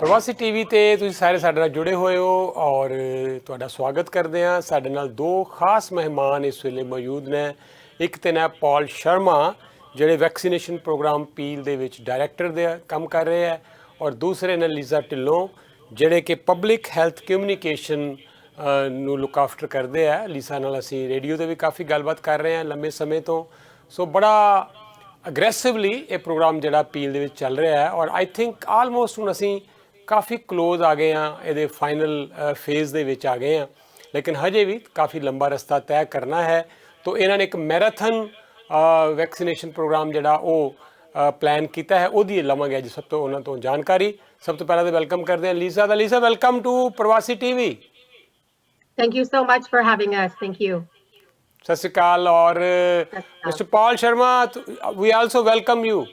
ਪ੍ਰਵਾਸੀ ਟੀਵੀ ਤੇ ਤੁਸੀਂ ਸਾਰੇ ਸਾਡੇ ਨਾਲ ਜੁੜੇ ਹੋਏ ਹੋ ਔਰ ਤੁਹਾਡਾ ਸਵਾਗਤ ਕਰਦੇ ਹਾਂ। ਸਾਡੇ ਨਾਲ ਦੋ ਖਾਸ ਮਹਿਮਾਨ ਇਸ ਵੇਲੇ ਮੌਜੂਦ ਨੇ। ਇੱਕ ਤੇ ਨੇ ਪੌਲ ਸ਼ਰਮਾ ਜਿਹੜੇ ਵੈਕਸੀਨੇਸ਼ਨ ਪ੍ਰੋਗਰਾਮ ਪੀਲ ਦੇ ਵਿੱਚ ਡਾਇਰੈਕਟਰ ਦੇ ਕੰਮ ਕਰ ਰਹੇ ਹੈ, ਔਰ ਦੂਸਰੇ ਨੇ ਲੀਜ਼ਾ ਢਿੱਲੋਂ ਜਿਹੜੇ ਕਿ ਪਬਲਿਕ ਹੈਲਥ ਕਮਿਊਨੀਕੇਸ਼ਨ ਨੂੰ ਲੁੱਕ ਆਫਟਰ ਕਰਦੇ ਆ। ਲੀਜ਼ਾ ਨਾਲ ਅਸੀਂ ਰੇਡੀਓ 'ਤੇ ਵੀ ਕਾਫੀ ਗੱਲਬਾਤ ਕਰ ਰਹੇ ਹਾਂ ਲੰਬੇ ਸਮੇਂ ਤੋਂ। ਸੋ ਬੜਾ ਅਗਰੈਸਿਵਲੀ ਇਹ ਪ੍ਰੋਗਰਾਮ ਜਿਹੜਾ ਪੀਲ ਦੇ ਵਿੱਚ ਚੱਲ ਰਿਹਾ ਹੈ, ਔਰ ਆਈ ਥਿੰਕ ਆਲਮੋਸਟ ਹੁਣ ਅਸੀਂ ਕਾਫੀ ਕਲੋਜ਼ ਆ ਗਏ ਹਾਂ, ਇਹਦੇ ਫਾਈਨਲ ਫੇਜ਼ ਦੇ ਵਿੱਚ ਆ ਗਏ ਹਾਂ, ਲੇਕਿਨ ਹਜੇ ਵੀ ਕਾਫੀ ਲੰਬਾ ਰਸਤਾ ਤੈਅ ਕਰਨਾ ਹੈ। ਤੋ ਇਹਨਾਂ ਨੇ ਇੱਕ ਮੈਰਾਥਨ ਵੈਕਸੀਨੇਸ਼ਨ ਪ੍ਰੋਗਰਾਮ ਜਿਹੜਾ ਉਹ ਪਲਾਨ ਕੀਤਾ ਹੈ, ਉਹਦੀ ਲਵਾਂਗੇ ਅੱਜ ਸਭ ਤੋਂ ਉਹਨਾਂ ਤੋਂ ਜਾਣਕਾਰੀ। ਸਭ ਤੋਂ ਪਹਿਲਾਂ ਤਾਂ ਵੈਲਕਮ ਕਰਦੇ ਹਾਂ ਲੀਜ਼ਾ ਦਾ। Lisa, welcome to Pravasi TV. Thank you so much for having us. Thank you. ਸਤਿ ਸ਼੍ਰੀ ਅਕਾਲ। ਔਰ mister Paul Sharma, we also welcome you.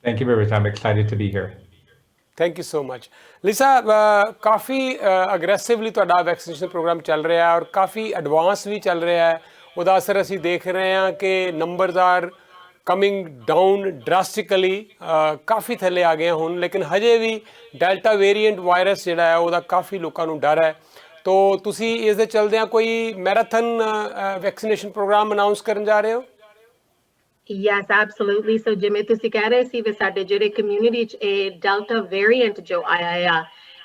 Thank you very much. I'm excited to be here. Thank you so much. Lisa, coffee aggressively ਤੁਹਾਡਾ vaccination programme ਚੱਲ ਰਿਹਾ ਹੈ ਔਰ ਕਾਫੀ advance ਵੀ ਚੱਲ ਰਿਹਾ ਹੈ। ਉਹਦਾ ਅਸਰ ਅਸੀਂ ਦੇਖ ਰਹੇ ਹਾਂ ਕਿ ਨੰਬਰਸ ਆਰ ਕਮਿੰਗ ਡਾਊਨ ਡਰਾਸਟਿਕਲੀ, ਕਾਫੀ ਥੱਲੇ ਆ ਗਏ ਹੁਣ, ਲੇਕਿਨ ਹਜੇ ਵੀ ਡੈਲਟਾ ਵੇਰੀਐਂਟ ਵਾਇਰਸ ਜਿਹੜਾ ਹੈ ਉਹਦਾ ਕਾਫੀ ਲੋਕਾਂ ਨੂੰ ਡਰ ਹੈ। ਤੋ ਤੁਸੀਂ ਇਸ ਦੇ ਚਲਦਿਆਂ ਕੋਈ ਮੈਰਾਥਨ ਵੈਕਸੀਨੇਸ਼ਨ ਪ੍ਰੋਗਰਾਮ ਅਨਾਊਂਸ ਕਰਨ ਜਾ ਰਹੇ ਹੋ? Yes, absolutely. So ਜਿਵੇਂ ਤੁਸੀਂ ਕਹਿ ਰਹੇ ਸੀ ਵੀ ਸਾਡੇ ਜਿਹੜੇ ਕਮਿਊਨਿਟੀ ਚ ਇਹ ਡੈਲਟਾ ਵੇਰੀਐਂਟ ਜੋ ਆਇਆ ਆ,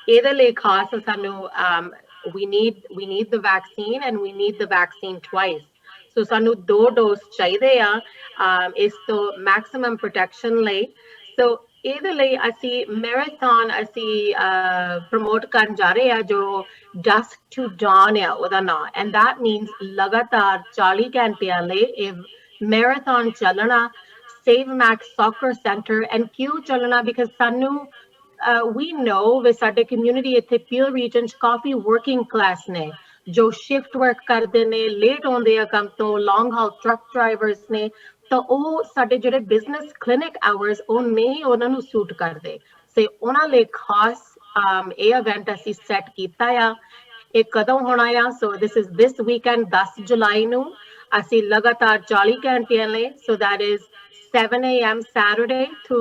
ਇਹਦੇ ਲਈ ਖਾਸ ਸਾਨੂੰ we need the vaccine and we need the vaccine twice. So ਸਾਨੂੰ 2 ਡੋਜ਼ ਚਾਹੀਦੇ ਆ ਇਸ ਤੋਂ ਮੈਕਸਿਮਮ ਪ੍ਰੋਟੈਕਸ਼ਨ ਲਈ। ਸੋ ਇਹਦੇ ਲਈ ਅਸੀਂ ਮੈਰਾਥਨ ਅਸੀਂ ਪ੍ਰਮੋਟ ਕਰਨ ਜਾ ਰਹੇ ਆ ਜੋ ਡਸਕ ਟੂ ਡਾwn ਆ ਉਹਦਾ ਨਾਂ, ਐਂਡ ਦੈਟ ਮੀਨਸ ਲਗਾਤਾਰ 40 ਘੰਟਿਆਂ ਲਈ ਇਹ ਮੈਰਾਥਨ ਚੱਲਣਾ। Save Max soccer centre and ਕਿਉਂ ਚੱਲਣਾ? ਬਿਕਾਜ਼ ਸਾਨੂੰ we know ਵੀ ਸਾਡੇ ਕਮਿਊਨਿਟੀ ਇੱਥੇ ਪੀਲ ਰੀਜਨ 'ਚ ਕਾਫੀ ਵਰਕਿੰਗ ਕਲਾਸ ਨੇ ਜੋ ਸ਼ਿਫਟ ਵਰਕ ਕਰਦੇ ਨੇ, ਲੇਟ ਆਉਂਦੇ ਆ ਕੰਮ ਤੋਂ, ਲੌਂਗ ਹਾਲ ਟਰੱਕ ਡਰਾਈਵਰਸ ਨੇ, ਤਾਂ ਉਹ ਸਾਡੇ ਜਿਹੜੇ ਬਿਜ਼ਨਸ ਕਲੀਨਿਕ ਆਵਰਸ ਉਹ ਨਹੀਂ ਉਹਨਾਂ ਨੂੰ ਸੂਟ ਕਰਦੇ। ਸੇ ਉਹਨਾਂ ਲਈ ਖਾਸ ਇਹ ਇਵੈਂਟ ਅਸੀਂ ਸੈੱਟ ਕੀਤਾ ਆ। ਇਹ ਕਦੋਂ ਹੋਣਾ ਆ? ਸੋ this weekend 10 ਜੁਲਾਈ ਨੂੰ ਅਸੀਂ ਲਗਾਤਾਰ 40 ਘੰਟਿਆਂ ਲਈ, ਸੋ that is 7 a.m. Saturday to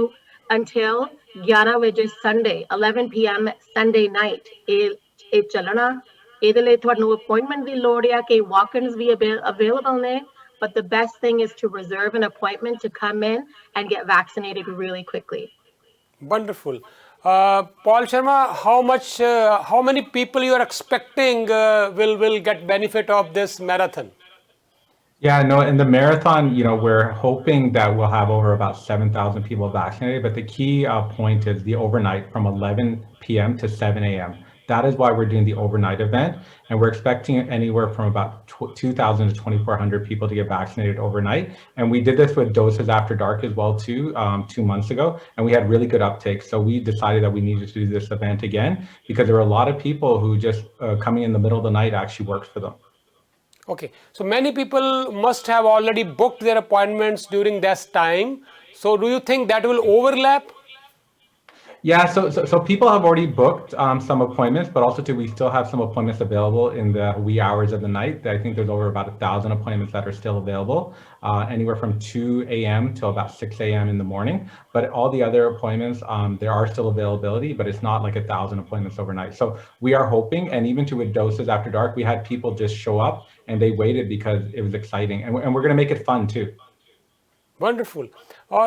until 11 ਵਜੇ Sunday, 11 p.m. Sunday night ਇਹ ਚੱਲਣਾ। ਇਹਦੇ ਲਈ ਤੁਹਾਨੂੰ ਅਪਾਇੰਟਮੈਂਟ ਦੀ ਲੋੜ ਆ ਕਿ walk-ins ਵੀ available ਨੇ, but the best thing is to reserve an appointment to come in and get vaccinated really quickly. Wonderful. Paul Sharma, how many people you are expecting will get benefit of this marathon? Yeah, no, in the marathon, we're hoping that we'll have over about 7,000 people vaccinated, but the key point is the overnight from 11 p.m. to 7 a.m. That is why we're doing the overnight event, and we're expecting anywhere from about 2,000 to 2,400 people to get vaccinated overnight. And we did this with doses after dark as well too, 2 months ago, and we had really good uptake. So we decided that we needed to do this event again because there were a lot of people who just coming in the middle of the night actually worked for them. Okay, so many people must have already booked their appointments during this time. So do you think that will overlap? Yeah, so people have already booked some appointments, but also too, we still have some appointments available in the wee hours of the night. I think there's over about 1,000 appointments that are still available, anywhere from 2 a.m. till about 6 a.m. in the morning. But all the other appointments, there are still availability, but it's not like 1,000 appointments overnight. So we are hoping, and even to with doses after dark, we had people just show up and they waited because it was exciting, and we're going to make it fun too. Wonderful.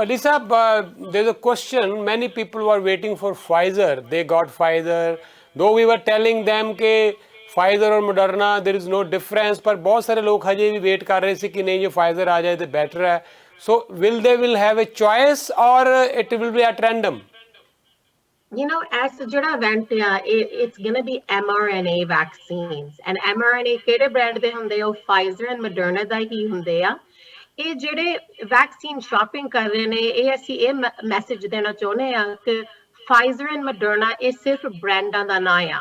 Lisa, there's a question. Many people were waiting for Pfizer. They got Pfizer. Though we were telling them that Pfizer or Moderna, there is no difference. But बहुत सारे लोग हजे भी wait कर रहे थे कि नहीं ये Pfizer आ जाए तो better है. So will have a choice or it will be at random? As the event, it's going to be mRNA vaccines. And mRNA ਕਿਹੜੇ brand ਦੇ ਹੁੰਦੇ ਆ? Pfizer and Moderna ਦਾ ਹੀ ਹੁੰਦੇ ਆ। ਇਹ ਜਿਹੜੇ ਵੈਕਸੀਨ ਸ਼ਾਪਿੰਗ ਕਰ ਰਹੇ ਨੇ, ਇਹ ਅਸੀਂ ਇਹ ਮੈਸੇਜ ਦੇਣਾ ਚਾਹੁੰਦੇ ਆ ਕਿ Pfizer and Moderna ਇਹ ਸਿਰਫ ਬ੍ਰਾਂਡਾਂ ਦਾ ਨਾਂ ਆ।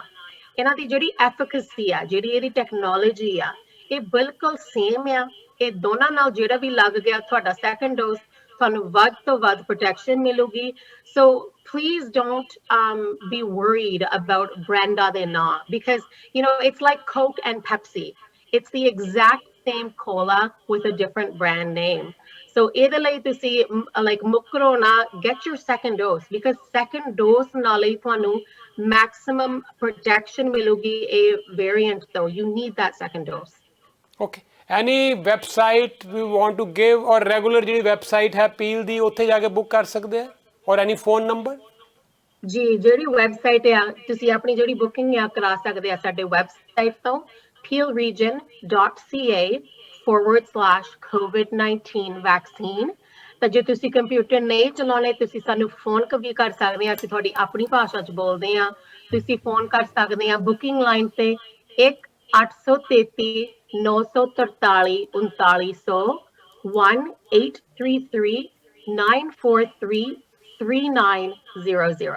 ਇਹਨਾਂ ਦੀ ਜਿਹੜੀ ਐਫੀਕੇਸੀ ਆ, ਜਿਹੜੀ ਇਹਦੀ ਟੈਕਨੋਲੋਜੀ ਆ, ਇਹ ਬਿਲਕੁਲ ਸੇਮ ਆ। ਇਹ ਦੋਨਾਂ ਨਾਲ ਜਿਹੜਾ ਵੀ ਲੱਗ ਗਿਆ ਤੁਹਾਡਾ ਸੈਕੰਡ ਡੋਜ਼, ਤੁਹਾਨੂੰ ਵੱਧ ਤੋਂ ਵੱਧ ਪ੍ਰੋਟੈਕਸ਼ਨ ਮਿਲੂਗੀ। ਸੋ please don't be worried about ਬ੍ਰਾਂਡਾਂ ਦੇ ਨਾਂ, because it's like Coke and Pepsi. It's the exact same cola with a different brand name. So ਇਹਦੇ ਲਈ ਤੁਸੀਂ like ਮੁਕਰੋ ਨਾ, get your second dose, because second dose ਨਾਲ ਹੀ ਤੁਹਾਨੂੰ maximum protection ਮਿਲੂਗੀ ਇਹ variant ਤੋਂ. You need that second dose. Okay. Any website we want to give or regular ਜਿਹੜੀ website ਹੈ ਪੀਲ ਦੀ ਉੱਥੇ ਜਾ ਕੇ ਬੁੱਕ ਕਰ ਸਕਦੇ ਆ or any phone number? ਜੀ ਜਿਹੜੀ ਵੈਬਸਾਈਟ ਆ ਤੁਸੀਂ ਆਪਣੀ ਜਿਹੜੀ ਬੁਕਿੰਗ ਆ ਕਰਾ ਸਕਦੇ ਆ ਸਾਡੇ ਵੈਬਸਾਈਟ ਤੋਂ peelregion.ca/COVID-19 vaccine. ਤਾਂ ਜੇ ਤੁਸੀਂ ਕੰਪਿਊਟਰ ਨਹੀਂ ਚਲਾਉਣੇ ਤੁਸੀਂ ਸਾਨੂੰ ਫੋਨ ਵੀ ਕਰ ਸਕਦੇ ਆ, ਅਸੀਂ ਤੁਹਾਡੀ ਆਪਣੀ ਭਾਸ਼ਾ 'ਚ ਬੋਲਦੇ ਆ, ਤੁਸੀਂ ਫੋਨ ਕਰ ਸਕਦੇ ਆ ਬੁਕਿੰਗ ਲਾਈਨ ਤੇ 1-833-943-3900 1-833-943-3900.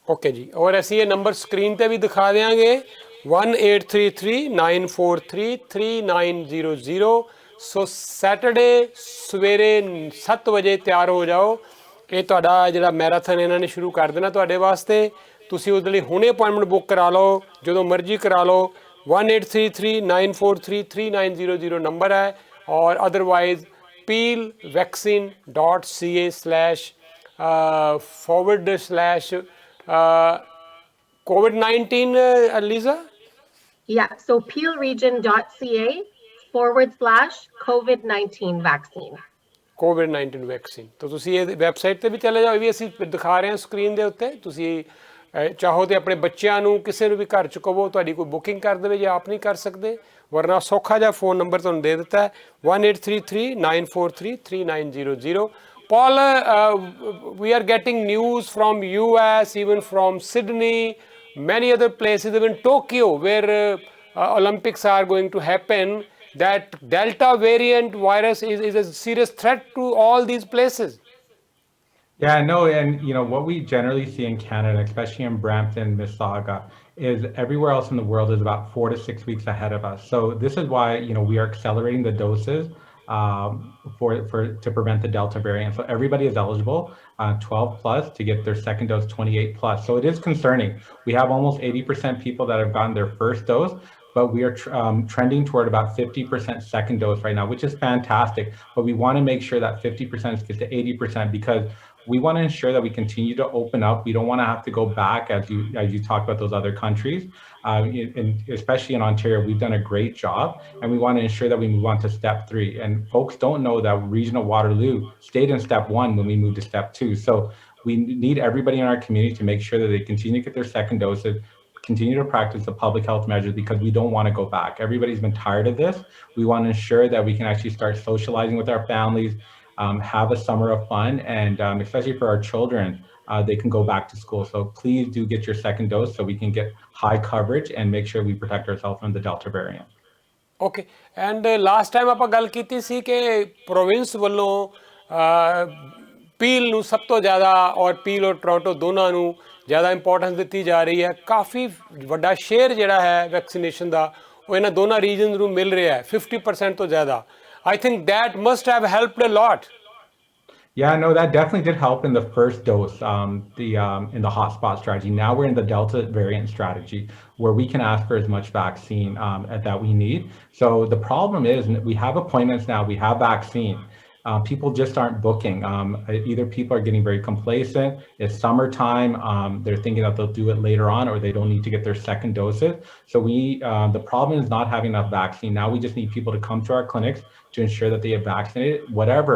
ਓਕੇ ਜੀ, ਔਰ ਅਸੀਂ ਇਹ ਨੰਬਰ ਸਕਰੀਨ ਤੇ ਵੀ ਦਿਖਾ ਦਿਆਂਗੇ 1-833-943-3900. ਸੋ ਸੈਟਰਡੇ ਸਵੇਰੇ 7 ਵਜੇ ਤਿਆਰ ਹੋ ਜਾਓ, ਇਹ ਤੁਹਾਡਾ ਜਿਹੜਾ ਮੈਰਾਥਨ ਇਹਨਾਂ ਨੇ ਸ਼ੁਰੂ ਕਰ ਦੇਣਾ ਤੁਹਾਡੇ ਵਾਸਤੇ। ਤੁਸੀਂ ਉਹਦੇ ਲਈ ਹੁਣੇ ਅਪਾਇੰਟਮੈਂਟ ਬੁੱਕ ਕਰਾ ਲਓ, ਜਦੋਂ ਮਰਜ਼ੀ ਕਰਾ ਲਓ। 1-833-943-3900 ਨੰਬਰ ਹੈ, ਔਰ otherwise peelvaccine.ca// COVID-19, Lisa? Yeah, so peelregion.ca/COVID-19 vaccine. COVID-19 vaccine. ਤਾਂ ਤੁਸੀਂ ਇਹ ਵੈਬਸਾਈਟ ਤੇ ਵੀ ਚਲੇ ਜਾਓ, ਇਹ ਵੀ ਅਸੀਂ ਦਿਖਾ ਰਹੇ ਹਾਂ ਸਕਰੀਨ ਦੇ ਉੱਤੇ। ਤੁਸੀਂ ਚਾਹੋ ਤੇ ਆਪਣੇ ਬੱਚਿਆਂ ਨੂੰ ਕਿਸੇ ਨੂੰ ਵੀ ਘਰ ਚ ਕਹੋ ਤੁਹਾਡੀ ਕੋਈ ਬੁਕਿੰਗ ਕਰ ਦੇਵੇ, ਜੇ ਆਪ ਨਹੀਂ ਕਰ ਸਕਦੇ, ਵਰਨਾ ਸੌਖਾ ਜਿਹਾ ਫੋਨ ਨੰਬਰ ਤੁਹਾਨੂੰ ਦੇ ਦਿੱਤਾ ਹੈ 1-833-943-3900. Paul, we are getting news from US, even from Sydney, many other places, even Tokyo, where Olympics are going to happen, that Delta variant virus is a serious threat to all these places. Yeah, no, and what we generally see in Canada, especially in Brampton, Mississauga, is everywhere else in the world is about 4 to 6 weeks ahead of us. So this is why we are accelerating the doses to prevent the Delta variant. So everybody is eligible, 12 plus, to get their second dose, 28 plus. So it is concerning. We have almost 80% people that have gotten their first dose, but we are trending toward about 50% second dose right now, which is fantastic. But we want to make sure that 50% gets to 80%, because we want to ensure that we continue to open up. We don't want to have to go back as you talk about those other countries. And especially in Ontario, we've done a great job, and we want to ensure that we move on to step 3. And folks don't know that Regional Waterloo stayed in step 1 when we moved to step 2. So we need everybody in our community to make sure that they continue to get their second doses, continue to practice the public health measures, because we don't want to go back. Everybody's been tired of this. We want to ensure that we can actually start socializing with our families, have a summer of fun, and especially for our children, they can go back to school. So please do get your second dose so we can get high coverage and make sure we protect ourselves from the Delta variant. Okay, and last time ਆਪਾਂ ਗੱਲ ਕੀਤੀ ਸੀ ਕਿ province ਵੱਲੋਂ peel ਨੂੰ ਸਭ ਤੋਂ ਜ਼ਿਆਦਾ, ਔਰ ਪੀਲ ਔਰ ਟੋਰਾਂਟੋ ਦੋਨਾਂ ਨੂੰ ਜ਼ਿਆਦਾ ਇੰਪੋਰਟੈਂਸ ਦਿੱਤੀ ਜਾ ਰਹੀ ਹੈ। ਕਾਫੀ ਵੱਡਾ ਸ਼ੇਅਰ ਜਿਹੜਾ ਹੈ ਵੈਕਸੀਨੇਸ਼ਨ ਦਾ ਉਹ ਇਹਨਾਂ ਦੋਨਾਂ ਰੀਜਨਸ ਨੂੰ ਮਿਲ ਰਿਹਾ ਹੈ, 50% ਤੋਂ ਜ਼ਿਆਦਾ। I think that must have helped a lot. Yeah, no, that definitely did help in the first dose, in the hotspot strategy. Now we're in the Delta variant strategy, where we can ask for as much vaccine that we need. So the problem is we have appointments now, we have vaccine. People just aren't booking. Either people are getting very complacent, it's summertime, they're thinking that they'll do it later on, or they don't need to get their second doses. So the problem is not having enough vaccine. Now we just need people to come to our clinics to ensure that they have vaccinated. Whatever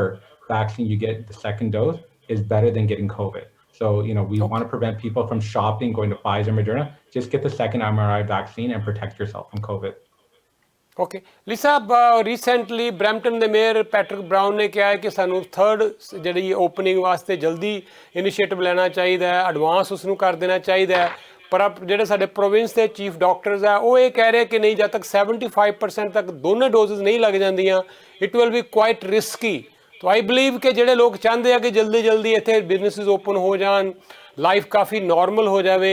vaccine you get, the second dose is better than getting COVID. So, we want to prevent people from shopping, going to Pfizer, Moderna. Just get the second mRNA vaccine and protect yourself from COVID. Okay. Lisa, recently Brampton ਦੇ mayor Patrick brown ਨੇ ਕਿਹਾ ਹੈ ਕਿ ਸਾਨੂੰ third ਜਿਹੜੀ opening ਵਾਸਤੇ ਜਲਦੀ initiative ਲੈਣਾ ਚਾਹੀਦਾ ਹੈ, ਐਡਵਾਂਸ ਉਸ ਨੂੰ ਕਰ ਦੇਣਾ ਚਾਹੀਦਾ ਹੈ। ਪਰ ਜਿਹੜੇ ਸਾਡੇ ਪ੍ਰੋਵਿੰਸ ਦੇ ਚੀਫ ਡਾਕਟਰਸ ਹੈ ਉਹ ਇਹ ਕਹਿ ਰਹੇ ਕਿ ਨਹੀਂ, ਜਦ ਤੱਕ 75% ਤੱਕ ਦੋਨੇ ਡੋਜ਼ਸ ਨਹੀਂ ਲੱਗ ਜਾਂਦੀਆਂ, it will be quite risky. तो आई बिलीव कि ਜਿਹੜੇ लोग चाहते हैं कि जल्दी जल्दी इतने बिजनेसिस ओपन हो जान, लाइफ काफ़ी नॉर्मल हो जाए,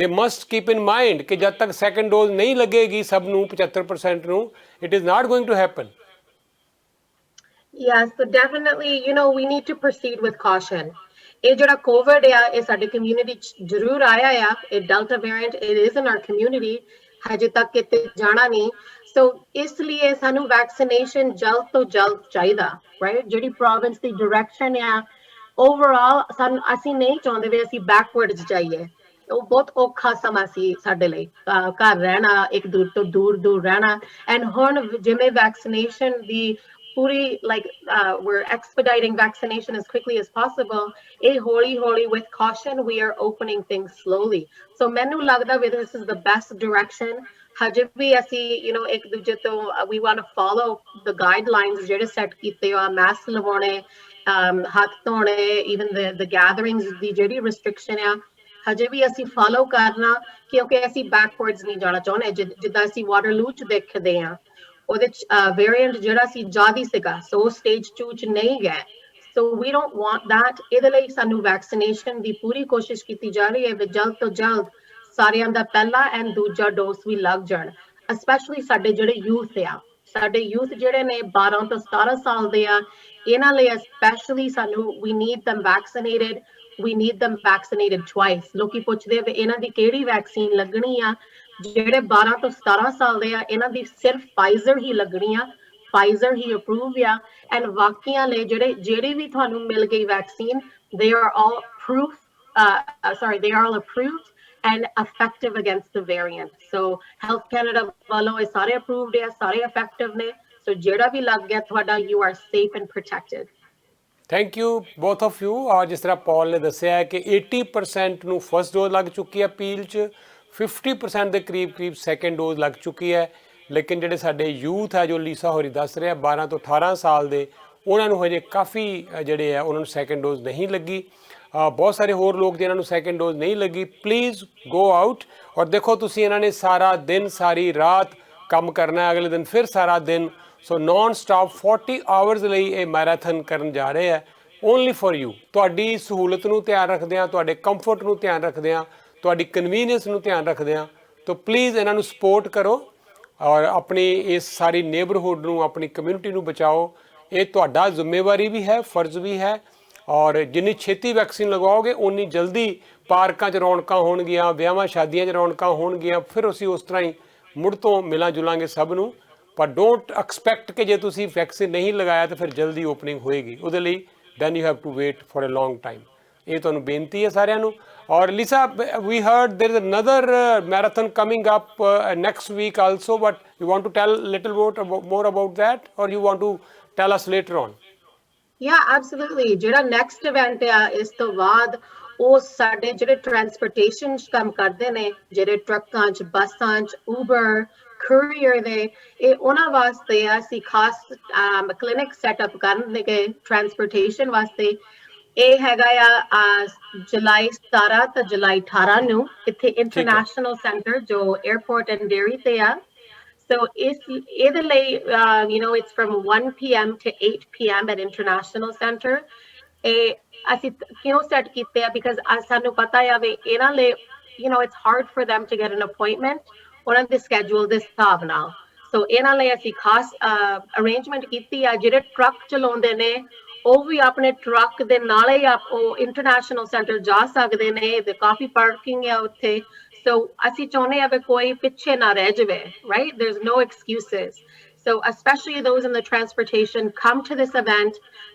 they must keep in mind कि जब तक सैकेंड डोज नहीं लगेगी सब नू 75% नू, it is not going to happen. Yes, so definitely, we need to proceed with caution. ਇਹ ਜਿਹੜਾ COVID ਆ ਇਹ ਸਾਡੇ community ਚ ਜ਼ਰੂਰ ਆਇਆ ਆ, ਇਹ Delta variant, it is in our community, ਹਜੇ ਤੱਕ ਕਿਤੇ ਜਾਣਾ ਨਹੀਂ। ਸੋ ਇਸ ਲਈ ਸਾਨੂੰ ਵੈਕਸੀਨੇਸ਼ਨ ਜਲਦ ਤੋਂ ਜਲਦ ਚਾਹੀਦਾ, ਰਾਈਟ? ਜਿਹੜੀ ਪ੍ਰੋਵਿੰਸ ਦੀ ਡਾਇਰੈਕਸ਼ਨ ਆ ਓਵਰਆਲ, ਸਾਨੂੰ ਅਸੀਂ ਨਹੀਂ ਚਾਹੁੰਦੇ ਵੀ ਅਸੀਂ ਬੈਕਵਰਡਸ ਜਾਈਏ। ਉਹ ਬਹੁਤ ਔਖਾ ਸਮਾਂ ਸੀ ਸਾਡੇ ਲਈ, ਘਰ ਰਹਿਣਾ, ਇੱਕ ਦੂਰ ਤੋਂ ਦੂਰ ਰਹਿਣਾ। ਐਂਡ ਹੁਣ ਜਿਵੇਂ vaccination the puri, like we're expediting vaccination as quickly as possible. Holi, with caution, we are opening things slowly. So menu lagda with this is the best direction. Hajੇ ਵੀ ਅਸੀਂ ਇੱਕ ਦੂਜੇ ਤੋਂ we want to follow the guidelines ਜਿਹੜੇ set ਕੀਤੇ ਆ, mask ਲਵਾਉਣੇ, ਹੱਥ ਧੋਣੇ, even the gatherings ਦੀ ਜਿਹੜੀ restriction ਆ, ਹਜੇ ਵੀ ਅਸੀਂ follow ਕਰਨਾ, ਕਿਉਂਕਿ ਅਸੀਂ backwards ਨਹੀਂ ਜਾਣਾ ਚਾਹੁੰਦੇ। ਜਿੱਦਾਂ ਅਸੀਂ ਵਾਟਰਲੂ ਚ ਦੇਖਦੇ ਆ, ਉਹਦੇ ਚ ਵੇਰੀਐਂਟ ਜਿਹੜਾ ਸੀ ਜ਼ਿਆਦਾ ਸੀਗਾ, ਸੋ ਸਟੇਜ 2 ਚ ਨਹੀਂ ਗਏ। ਸੋ ਵੀ ਡੋਂਟ ਵਾਂਟ ਦੈਟ। ਇਹਦੇ ਲਈ ਸਾਨੂੰ ਵੈਕਸੀਨੇਸ਼ਨ ਦੀ ਪੂਰੀ ਕੋਸ਼ਿਸ਼ ਕੀਤੀ ਜਾ ਰਹੀ ਹੈ ਵੀ ਜਲਦ ਤੋਂ ਜਲਦ ਸਾਰਿਆਂ ਦਾ ਪਹਿਲਾ ਐਂਡ ਦੂਜਾ ਡੋਜ਼ ਵੀ ਲੱਗ ਜਾਣ। ਸਪੈਸ਼ਲੀ ਸਾਡੇ ਜਿਹੜੇ ਯੂਥ ਆ, ਸਾਡੇ ਯੂਥ ਜਿਹੜੇ ਨੇ 12 ਤੋਂ 17 ਸਾਲ ਦੇ ਆ, ਇਹਨਾਂ ਲਈ ਸਪੈਸ਼ਲੀ ਸਾਨੂੰ we need them vaccinated. We need them vaccinated twice. ਲੋਕੀ ਪੁੱਛਦੇ ਵੀ ਇਹਨਾਂ ਦੀ ਕਿਹੜੀ ਵੈਕਸੀਨ ਲੱਗਣੀ ਆ। ਜਿਹੜੇ 12 ਤੋਂ 17 ਸਾਲ ਦੇ ਆ, ਇਹਨਾਂ ਦੀ ਸਿਰਫ ਫਾਈਜ਼ਰ ਹੀ ਲੱਗਣੀ ਆ, ਫਾਈਜ਼ਰ ਹੀ ਅਪਰੂਵ ਆ। ਐਂਡ ਬਾਕੀਆਂ ਲਈ ਜਿਹੜੀ ਵੀ ਤੁਹਾਨੂੰ ਮਿਲ ਗਈ vaccine, they are all they are all approved and effective against the variant. So Health Canada ਵੱਲੋਂ ਇਹ ਸਾਰੇ approved ਆ, ਸਾਰੇ effective ਨੇ। So ਜਿਹੜਾ ਵੀ ਲੱਗ ਗਿਆ ਤੁਹਾਡਾ, you are safe and protected. Thank you both of you. ਔਰ ਜਿਸ ਤਰ੍ਹਾਂ ਪੌਲ ਨੇ ਦੱਸਿਆ ਹੈ ਕਿ 80% ਨੂੰ ਫਸਟ ਡੋਜ਼ ਲੱਗ ਚੁੱਕੀ ਹੈ ਅਪੀਲ 'ਚ, 50% ਦੇ ਕਰੀਬ ਸੈਕੰਡ ਡੋਜ਼ ਲੱਗ ਚੁੱਕੀ ਹੈ। ਲੇਕਿਨ ਜਿਹੜੇ ਸਾਡੇ ਯੂਥ ਹੈ, ਜੋ ਲੀਸਾ ਹੋਰੀ ਦੱਸ ਰਿਹਾ, 12 ਤੋਂ 18 ਸਾਲ ਦੇ, ਉਹਨਾਂ ਨੂੰ ਹਜੇ ਕਾਫੀ ਜਿਹੜੇ ਆ ਉਹਨਾਂ ਨੂੰ ਸੈਕੰਡ ਡੋਜ਼ ਨਹੀਂ ਲੱਗੀ। ਬਹੁਤ ਸਾਰੇ ਹੋਰ ਲੋਕ ਜਿਨ੍ਹਾਂ ਨੂੰ ਸੈਕੰਡ ਡੋਜ਼ ਨਹੀਂ ਲੱਗੀ, ਪਲੀਜ਼ ਗੋ ਆਊਟ। ਔਰ ਦੇਖੋ ਤੁਸੀਂ, ਇਹਨਾਂ ਨੇ ਸਾਰਾ ਦਿਨ ਸਾਰੀ ਰਾਤ ਕੰਮ ਕਰਨਾ, ਅਗਲੇ ਦਿਨ ਫਿਰ ਸਾਰਾ ਦਿਨ। ਸੋ ਨੋਨ ਸਟਾਪ 40 ਆਵਰਸ ਲਈ ਇਹ ਮੈਰਾਥਨ ਕਰਨ ਜਾ ਰਹੇ ਹੈ, ਓਨਲੀ ਫॉर ਯੂ। ਤੁਹਾਡੀ ਸਹੂਲਤ ਨੂੰ ਧਿਆਨ ਰੱਖਦਿਆਂ, ਤੁਹਾਡੇ ਕੰਫਰਟ ਨੂੰ ਧਿਆਨ ਰੱਖਦਿਆਂ, ਤੁਹਾਡੀ ਕਨਵੀਨੀਅੰਸ ਨੂੰ ਧਿਆਨ ਰੱਖਦਿਆਂ, ਤਾਂ ਪਲੀਜ਼ ਇਹਨਾਂ ਨੂੰ ਸਪੋਰਟ ਕਰੋ ਔਰ ਆਪਣੀ ਇਸ ਸਾਰੀ ਨੇਬਰਹੁੱਡ ਨੂੰ, ਆਪਣੀ ਕਮਿਊਨਿਟੀ ਨੂੰ ਬਚਾਓ। ਇਹ ਤੁਹਾਡਾ ਜ਼ਿੰਮੇਵਾਰੀ ਵੀ ਹੈ, ਫਰਜ਼ ਵੀ ਹੈ। ਔਰ ਜਿੰਨੀ ਛੇਤੀ ਵੈਕਸੀਨ ਲਗਵਾਓਗੇ, ਉਨੀ ਜਲਦੀ ਪਾਰਕਾਂ 'ਚ ਰੌਣਕਾਂ ਹੋਣਗੀਆਂ, ਵਿਆਹਾਂ ਸ਼ਾਦੀਆਂ 'ਚ ਰੌਣਕਾਂ ਹੋਣਗੀਆਂ। ਫਿਰ ਅਸੀਂ ਉਸ ਤਰ੍ਹਾਂ ਹੀ ਮੁੜ ਤੋਂ ਮਿਲਾਂ ਜੁਲਾਂਗੇ ਸਭ ਨੂੰ। ਪਰ ਡੋਂਟ ਐਕਸਪੈਕਟ ਕਿ ਜੇ ਤੁਸੀਂ ਵੈਕਸੀਨ ਨਹੀਂ ਲਗਾਇਆ ਤਾਂ ਫਿਰ ਜਲਦੀ ਓਪਨਿੰਗ ਹੋਏਗੀ। ਉਹਦੇ ਲਈ then you have to wait for a long time. ਇਹ ਤੁਹਾਨੂੰ ਬੇਨਤੀ ਹੈ ਸਾਰਿਆਂ ਨੂੰ। ਔਰ Lisa, we heard there is another marathon coming up next week also, but you want to tell a little more about that, or you want to tell us later on? Yeah, absolutely. ਜਿਹੜਾ next event ਆ ਇਸ ਤੋਂ ਬਾਅਦ, ਉਹ ਸਾਡੇ ਜਿਹੜੇ transportation ਕੰਮ ਕਰਦੇ ਨੇ, ਜਿਹੜੇ ਟਰੱਕਾਂ 'ਚ, ਬੱਸਾਂ 'ਚ, ਉਬਰ, courier ਦੇ, ਇਹ ਉਹਨਾਂ ਵਾਸਤੇ ਅਸੀਂ ਖਾਸ ਕਲੀਨਿਕ ਸੈਟਅਪ ਕਰਨਗੇ ਟਰਾਂਸਪੋਰਟੇਸ਼ਨ ਵਾਸਤੇ। ਇਹ ਹੈਗਾ ਆ ਜੁਲਾਈ 17 ਤੇ ਜੁਲਾਈ 18 ਨੂੰ ਇੱਥੇ ਇੰਟਰਨੈਸ਼ਨਲ ਸੈਂਟਰ ਜੋ 에어ਪੋਰਟ ਐਂਡ ਡੇਅਰੀ ਤੇ ਆ। So ਇਹਦੇ ਲਈ it's from 1 p.m. to 8 p.m. at International Center. ਇਹ ਅਸੀਂ ਕਿਉਂ ਸੈੱਟ ਕੀਤੇ ਆ, because ਸਾਨੂੰ ਪਤਾ ਆ ਵੀ ਇਹਨਾਂ ਲਈ it's hard for them to get an appointment ਉਹਨਾਂ ਦੇ schedule ਦੇ ਹਿਸਾਬ ਨਾਲ। So ਇਹਨਾਂ ਲਈ ਅਸੀਂ ਖਾਸ ਅਰੇਂਜਮੈਂਟ ਕੀਤੀ ਆ। ਜਿਹੜੇ ਟਰੱਕ ਚਲਾਉਂਦੇ ਨੇ, ਉਹ ਵੀ ਆਪਣੇ ਟਰੱਕ ਦੇ ਨਾਲ ਹੀ ਉਹ ਇੰਟਰਨੈਸ਼ਨਲ ਸੈਂਟਰ ਜਾ ਸਕਦੇ ਨੇ, ਤੇ ਕਾਫੀ ਪਾਰਕਿੰਗ ਆ ਉੱਥੇ। So ਅਸੀਂ ਚਾਹੁੰਦੇ ਆ ਵੀ ਕੋਈ ਪਿੱਛੇ ਨਾ ਰਹਿ ਜਾਵੇ, right? There's no excuses. So especially those in the transportation, come to this event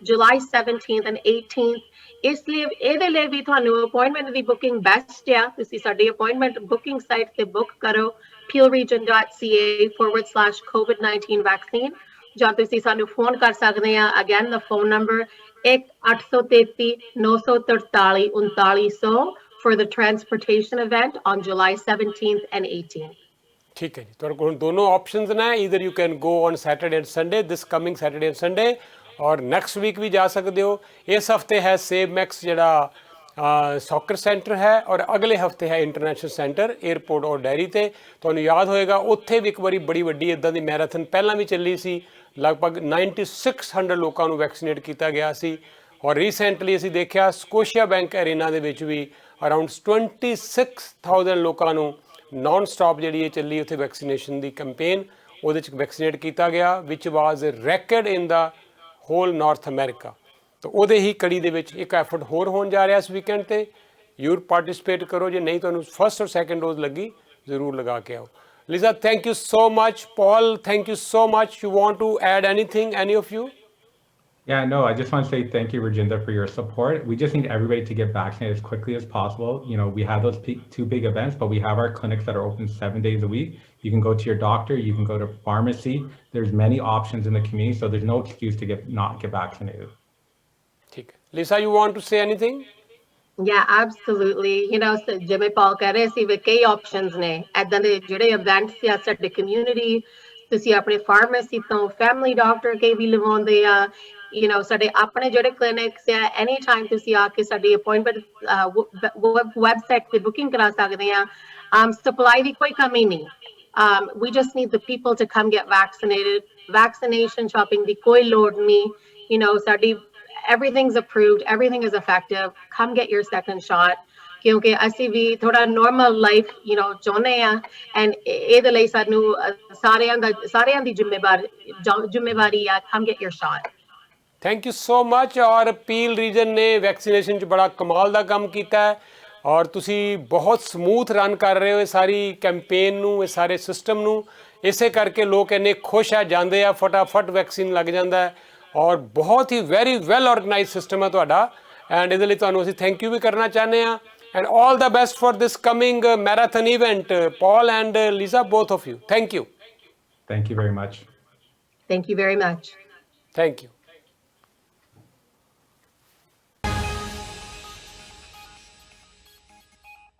July 17th and 18th. ਇਸ ਲਈ ਇਹਦੇ ਲਈ ਵੀ ਤੁਹਾਨੂੰ ਅਪਾਇੰਟਮੈਂਟ ਦੀ ਬੁਕਿੰਗ ਬੈਸਟ ਆ। ਤੁਸੀਂ ਸਾਡੀ ਅਪਾਇੰਟਮੈਂਟ ਬੁਕਿੰਗ ਸਾਈਟ ਤੇ ਬੁੱਕ ਕਰੋ, peelregion.ca/COVID-19 vaccine, ਜਾਂ ਤੁਸੀਂ ਸਾਨੂੰ ਫੋਨ ਕਰ ਸਕਦੇ ਆ। Again the phone number 1-833-943-3900 for the transportation event on July 17th and 18th. ਠੀਕ ਹੈ ਜੀ, ਤੁਹਾਡੇ ਕੋਲ ਦੋਨੋਂ ਆਪਸ਼ਨਸ ਨੇ। Either you can go on Saturday and Sunday, this coming Saturday and Sunday, ਔਰ ਨੈਕਸਟ ਵੀਕ ਵੀ ਜਾ ਸਕਦੇ ਹੋ। ਇਸ ਹਫਤੇ ਹੈ ਸੇਵ ਮੈਕਸ ਜਿਹੜਾ ਸੌਕਰ ਸੈਂਟਰ ਹੈ, ਔਰ ਅਗਲੇ ਹਫਤੇ ਹੈ ਇੰਟਰਨੈਸ਼ਨਲ ਸੈਂਟਰ 에ਅਰਪੋਰਟ ਔਰ ਡੈਰੀ ਤੇ। ਤੁਹਾਨੂੰ ਯਾਦ ਹੋਏਗਾ ਉੱਥੇ ਵੀ ਇੱਕ ਵਾਰੀ ਬੜੀ ਵੱਡੀ ਇੱਦਾਂ ਦੀ ਮੈਰਾਥਨ ਪਹਿਲਾਂ ਵੀ ਚੱਲੀ ਸੀ, ਲਗਭਗ 9600 ਲੋਕਾਂ ਨੂੰ ਵੈਕਸੀਨੇਟ ਕੀਤਾ ਗਿਆ ਸੀ। ਔਰ ਰੀਸੈਂਟਲੀ ਅਸੀਂ ਦੇਖਿਆ ਸਕੋਸ਼ੀਆ ਬੈਂਕ ਅਰੀਨਾ ਦੇ ਵਿੱਚ ਵੀ ਅਰਾਊਂਡ 26000 ਲੋਕਾਂ ਨੂੰ ਨੌਨ ਸਟਾਪ ਜਿਹੜੀ ਇਹ ਚੱਲੀ ਉੱਥੇ ਵੈਕਸੀਨੇਸ਼ਨ ਦੀ ਕੰਪੇਨ, ਉਹਦੇ 'ਚ ਵੈਕਸੀਨੇਟ ਕੀਤਾ ਗਿਆ, ਵਿਚ ਵਾਜ਼ ਰੈਕਡ ਇਨ ਦਾ ਹੋਲ ਨਾਰਥ ਅਮਰੀਕਾ। ਤਾਂ ਉਹਦੇ ਹੀ ਕੜੀ ਦੇ ਵਿੱਚ ਇੱਕ ਐਫਰਟ ਹੋਰ ਹੋਣ ਜਾ ਰਿਹਾ ਇਸ ਵੀਕਐਂਡ 'ਤੇ। ਜ਼ਰੂਰ ਪਾਰਟਿਸਿਪੇਟ ਕਰੋ। ਜੇ ਨਹੀਂ ਤੁਹਾਨੂੰ ਫਸਟ ਔਰ ਸੈਕੰਡ ਡੋਜ਼ ਲੱਗੀ, ਜ਼ਰੂਰ ਲਗਾ ਕੇ ਆਓ। Lisa, thank you so much. Paul, thank you so much. You want to add anything, any of you? Yeah, no, I just want to say thank you, Rajinder, for your support. We just need everybody to get vaccinated as quickly as possible. You know, we have those two big events, but we have our clinics that are open 7 days a week. You can go to your doctor, you can go to pharmacy. There's many options in the community, so there's no excuse to not get vaccinated. ठीक है. Lisa, you want to say anything? Yeah, absolutely. You know, so ਜਿਵੇਂ ਪਾਲ ਕਹਿ ਰਹੇ ਸੀ ਵੀ ਕਈ options ਨੇ ਐਦਾਂ ਦੇ ਜਿਹੜੇ ਇਵੈਂਟਸ ਆ ਸਾਡੇ ਕਮਿਊਨਿਟੀ ਤੁਸੀਂ ਆਪਣੇ ਫਾਰਮੇਸੀ ਤੋਂ ਫੈਮਿਲੀ ਡਾਕਟਰ ਕੇ ਵੀ ਲਵਾਉਂਦੇ ਆ you know ਸਾਡੇ ਆਪਣੇ ਜਿਹੜੇ ਕਲੀਨਿਕਸ ਆ ਐਨੀ ਟਾਈਮ ਤੁਸੀਂ ਆ ਕੇ ਸਾਡੀ ਅਪਾਇੰਟਮੈਂਟ ਵੈਬਸਾਈਟ ਤੇ ਬੁਕਿੰਗ ਕਰਾ ਸਕਦੇ ਆ ਸਪਲਾਈ ਦੀ ਕੋਈ ਕਮੀ ਨਹੀਂ we just need the people to come get vaccinated vaccination shopping ਦੀ ਕੋਈ ਲੋੜ ਨਹੀਂ you know ਸਾਡੀ everything's approved, everything is effective. Come get your second shot. ਕਿਉਂਕਿ ਅਸੀਂ ਵੀ ਥੋੜਾ normal life, you know, ਚਾਹੁੰਦੇ ਆ and ਇਹਦੇ ਲਈ ਸਾਨੂੰ ਸਾਰਿਆਂ ਦੀ ਜ਼ਿੰਮੇਵਾਰੀ ਆ come get your shot. Thank you so much. और ਪੀਲ ਰੀਜਨ ਨੇ ਵੈਕਸੀਨੇਸ਼ਨ 'ਚ ਬੜਾ ਕਮਾਲ ਦਾ ਕੰਮ ਕੀਤਾ ਹੈ ਔਰ ਤੁਸੀਂ ਬਹੁਤ ਸਮੂਥ ਰਨ ਕਰ ਰਹੇ ਹੋ ਇਹ ਸਾਰੀ ਕੈਂਪੇਨ ਨੂੰ ਇਹ ਸਾਰੇ ਸਿਸਟਮ ਨੂੰ ਇਸੇ ਕਰਕੇ ਲੋਕ ਇੰਨੇ ਖੁਸ਼ ਆ ਜਾਂਦੇ ਆ ਫਟਾਫਟ ਵੈਕਸੀਨ ਲੱਗ ਜਾਂਦਾ ਹੈ ਔਰ ਬਹੁਤ ਹੀ ਵੈਰੀ ਵੈਲ ਆਰਗੇਨਾਈਜ਼ ਸਿਸਟਮ ਹੈ ਤੁਹਾਡਾ ਐਂਡ ਇਹਦੇ ਲਈ ਤੁਹਾਨੂੰ ਅਸੀਂ ਥੈਂਕ ਯੂ ਵੀ ਕਰਨਾ ਚਾਹੁੰਦੇ ਹਾਂ and all the best for this coming marathon event Paul and Lisa, both of you. Thank you. Thank you very much. Thank you very much. Thank you.